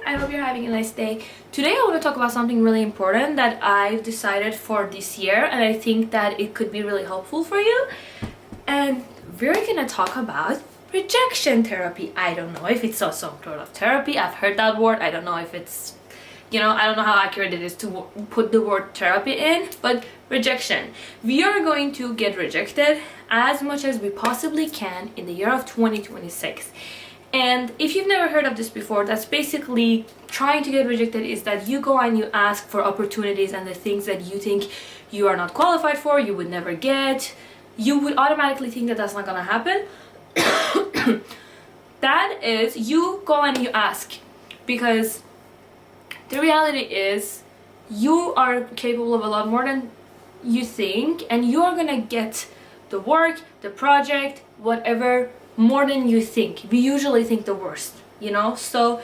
I hope you're having a nice day. Today I want to talk about something really important that I've decided for this year, and I think that it could be really helpful for you. And we're gonna talk about rejection therapy. I don't know if it's some sort of therapy. I've heard that word. I don't know if it's, I don't know how accurate it is to put the word therapy in, but rejection. We are going to get rejected as much as we possibly can in the year of 2026. And if you've never heard of this before, that's basically trying to get rejected is that you go and you ask for opportunities and the things that you think you are not qualified for, you would never get. You would automatically think that that's not gonna happen. That is, you go and you ask because the reality is you are capable of a lot more than you think, and you are gonna get the work, the project, whatever, more than you think. We usually think the worst, so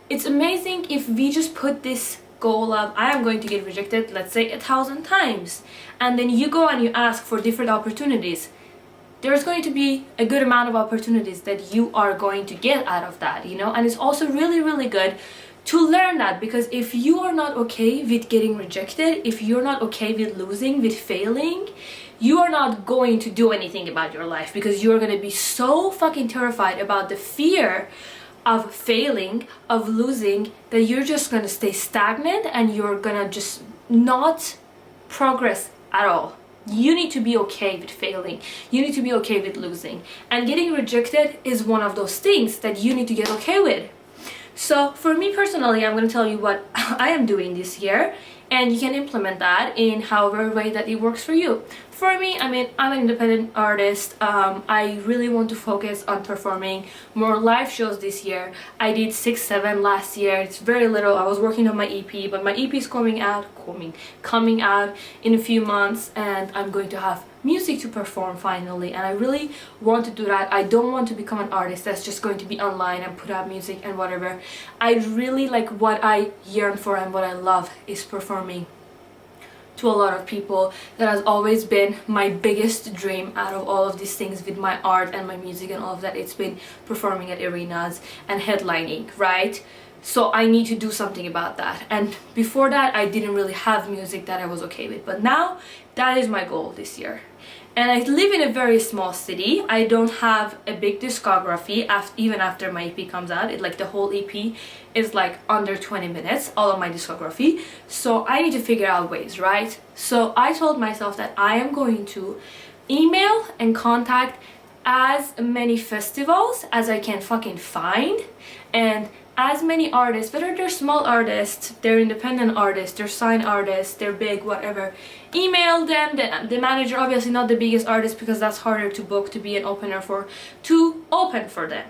it's amazing if we just put this goal of I am going to get rejected, let's say 1,000 times, and then you go and you ask for different opportunities. There's going to be a good amount of opportunities that you are going to get out of that, and it's also really, really good to learn that, because if you are not okay with getting rejected, if you're not okay with losing, with failing, you are not going to do anything about your life, because you're going to be so fucking terrified about the fear of failing, of losing, that you're just going to stay stagnant and you're going to just not progress at all. You need to be okay with failing. You need to be okay with losing. And getting rejected is one of those things that you need to get okay with. So for me personally, I'm going to tell you what I am doing this year, and you can implement that in however way that it works for you. For me, I'm an independent artist. I really want to focus on performing more live shows this year. I did 6, 7 last year. It's very little. I was working on my EP, but my EP is coming out in a few months, and I'm going to have music to perform finally, and I really want to do that. I don't want to become an artist that's just going to be online and put out music and whatever. I really like what I yearn for and what I love is performing to a lot of people. That has always been my biggest dream out of all of these things with my art and my music and all of that. It's been performing at arenas and headlining, right? So I need to do something about that. And before that, I didn't really have music that I was okay with, but now that is my goal this year. And I live in a very small city. I don't have a big discography even after my EP comes out. The whole EP is like under 20 minutes, all of my discography. So I need to figure out ways, right? So I told myself that I am going to email and contact as many festivals as I can fucking find, and as many artists, whether they're small artists, they're independent artists, they're signed artists, they're big, whatever, email them, the manager, obviously not the biggest artist because that's harder to book, to be an opener for, to open for them.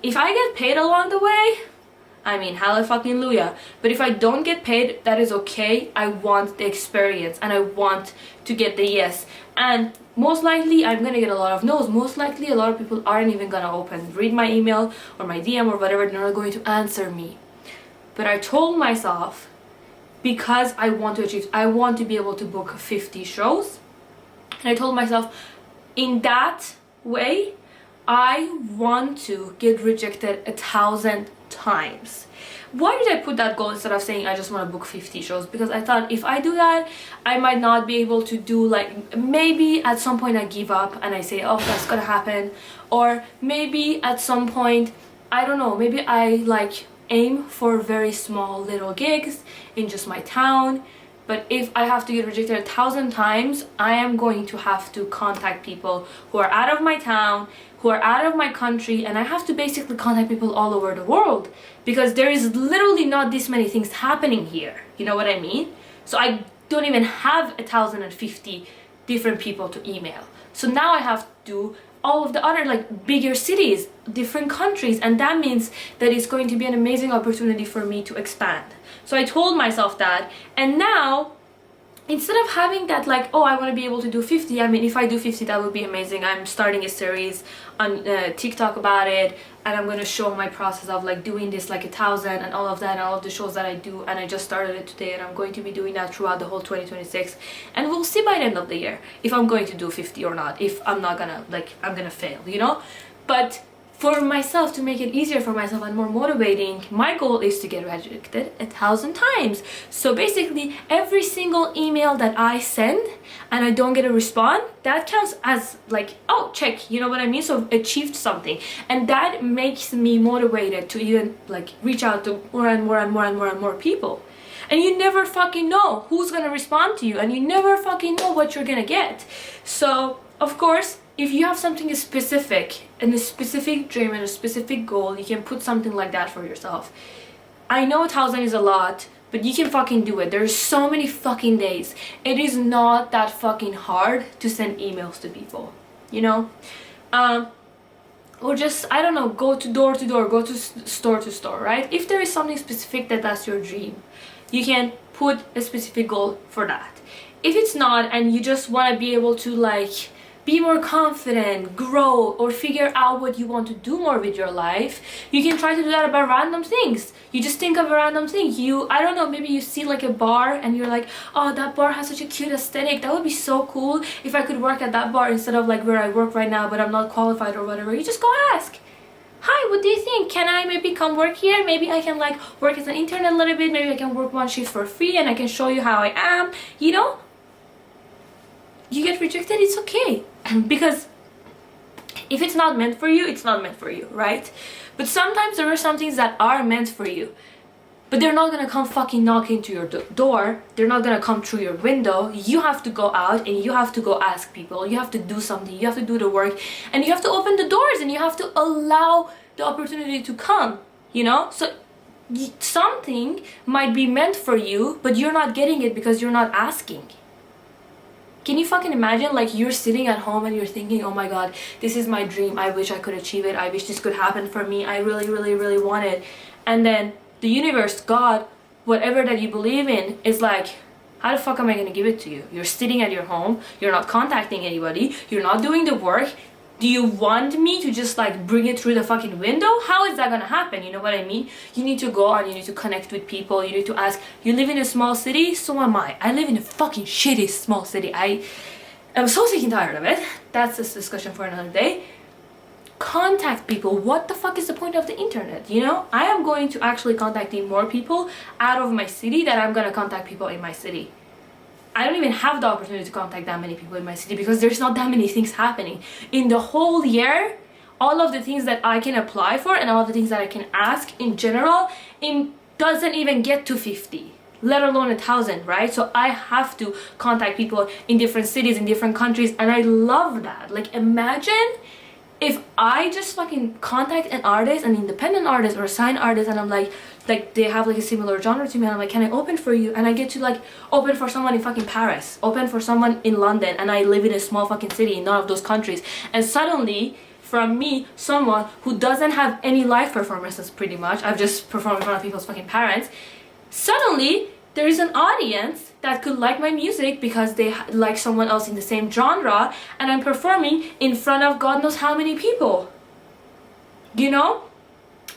If I get paid along the way, hallelujah. But if I don't get paid, that is okay. I want the experience and I want to get the yes. And most likely I'm gonna get a lot of no's. Most likely a lot of people aren't even gonna read my email or my DM or whatever. They're not going to answer me. But I told myself, because I want to be able to book 50 shows. And I told myself, in that way, I want to get rejected 1,000 times. Why did I put that goal instead of saying I just want to book 50 shows? Because I thought if I do that, I might not be able to do, maybe at some point I give up and I say, oh, that's gonna happen. Or maybe at some point, I don't know, maybe I aim for very small little gigs in just my town. But if I have to get rejected 1,000 times, I am going to have to contact people who are out of my town, who are out of my country, and I have to basically contact people all over the world, because there is literally not this many things happening here. You know what I mean? So I don't even have 1,050 different people to email. So now I have to do all of the other bigger cities, different countries, and that means that it's going to be an amazing opportunity for me to expand. So I told myself that, and now instead of having that oh, I want to be able to do 50, if I do 50, that would be amazing. I'm starting a series on TikTok about it, and I'm going to show my process of doing this 1,000 and all of that and all of the shows that I do, and I just started it today, and I'm going to be doing that throughout the whole 2026, and we'll see by the end of the year if I'm going to do 50 or not, if I'm not gonna I'm gonna fail, But for myself, to make it easier for myself and more motivating, my goal is to get rejected 1,000 times. So basically, every single email that I send and I don't get a response, that counts as like, oh, check, you know what I mean? So achieved something. And that makes me motivated to even like reach out to more and more and more and more and more people. And you never fucking know who's gonna respond to you, and you never fucking know what you're gonna get. So of course, if you have something specific and a specific dream and a specific goal, you can put something like that for yourself. I know 1,000 is a lot, but you can fucking do it. There's so many fucking days. It is not that fucking hard to send emails to people, you know? Or just, I don't know, go to door, go to store, right? If there is something specific that's your dream, you can put a specific goal for that. If it's not, and you just want to be able to like be more confident, grow, or figure out what you want to do more with your life, you can try to do that about random things. You just think of a random thing. I don't know, maybe you see like a bar and you're like, oh, that bar has such a cute aesthetic. That would be so cool if I could work at that bar instead of like where I work right now, but I'm not qualified or whatever. You just go ask. Hi, what do you think? Can I maybe come work here? Maybe I can like work as an intern a little bit. Maybe I can work one shift for free and I can show you how I am. You know? You get rejected, it's okay. Because if it's not meant for you, it's not meant for you, right? But sometimes there are some things that are meant for you, but they're not gonna come fucking knock into your door. They're not gonna come through your window. You have to go out and you have to go ask people. You have to do something. You have to do the work, and you have to open the doors, and you have to allow the opportunity to come, you know? So something might be meant for you, but you're not getting it because you're not asking. Can you fucking imagine, like, you're sitting at home and you're thinking, oh my god, this is my dream, I wish I could achieve it, I wish this could happen for me, I really, really, really want it. And then the universe, God, whatever that you believe in, is like, how the fuck am I gonna give it to you? You're sitting at your home, you're not contacting anybody, you're not doing the work. Do you want me to just like bring it through the fucking window? How is that gonna happen? You know what I mean? You need to go and you need to connect with people. You need to ask. You live in a small city? So am I. I live in a fucking shitty small city. I am so sick and tired of it. That's a discussion for another day. Contact people. What the fuck is the point of the internet? You know? I am going to actually contacting more people out of my city than I'm gonna contact people in my city. I don't even have the opportunity to contact that many people in my city because there's not that many things happening. In the whole year, all of the things that I can apply for and all of the things that I can ask in general, it doesn't even get to 50, let alone 1,000, right? So I have to contact people in different cities, in different countries, and I love that. Like, imagine if I just fucking contact an artist, an independent artist or a signed artist, and I'm like they have like a similar genre to me, and I'm like, can I open for you? And I get to like open for someone in fucking Paris, open for someone in London, and I live in a small fucking city in none of those countries. And suddenly, from me, someone who doesn't have any live performances pretty much, I've just performed in front of people's fucking parents, suddenly there is an audience that could like my music because they like someone else in the same genre, and I'm performing in front of God knows how many people. You know?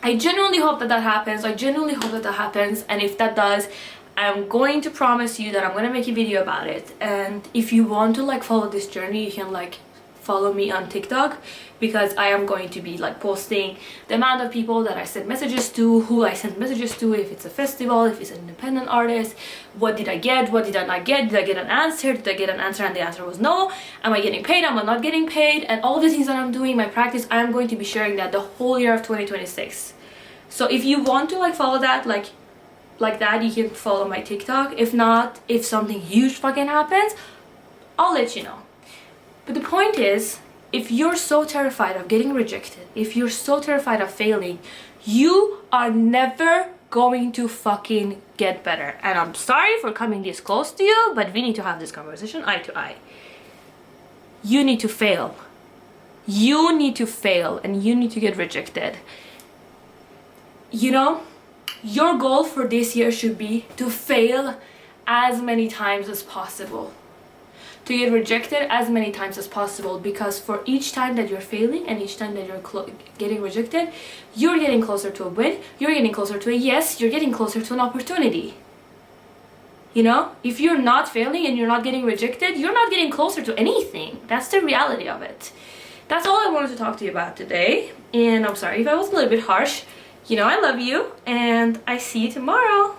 I genuinely hope that happens. I genuinely hope that happens, and if that does, I'm going to promise you that I'm going to make a video about it. And if you want to like follow this journey, you can like follow me on TikTok, because I am going to be like posting the amount of people that I sent messages to, who I sent messages to, if it's a festival, if it's an independent artist, what did I get, what did I not get, did I get an answer, did I get an answer and the answer was no, am I getting paid, am I not getting paid, and all the things that I'm doing, my practice, I am going to be sharing that the whole year of 2026. So if you want to like follow that, like that, you can follow my TikTok. If not, if something huge fucking happens, I'll let you know. But the point is, if you're so terrified of getting rejected, if you're so terrified of failing, you are never going to fucking get better. And I'm sorry for coming this close to you, but we need to have this conversation eye to eye. You need to fail. You need to fail, and you need to get rejected. You know, your goal for this year should be to fail as many times as possible, to get rejected as many times as possible, because for each time that you're failing and each time that you're getting rejected, you're getting closer to a win, you're getting closer to a yes, you're getting closer to an opportunity. You know, if you're not failing and you're not getting rejected, you're not getting closer to anything. That's the reality of it. that's all I wanted to talk to you about today. And I'm sorry if I was a little bit harsh. You know I love you, and I see you tomorrow.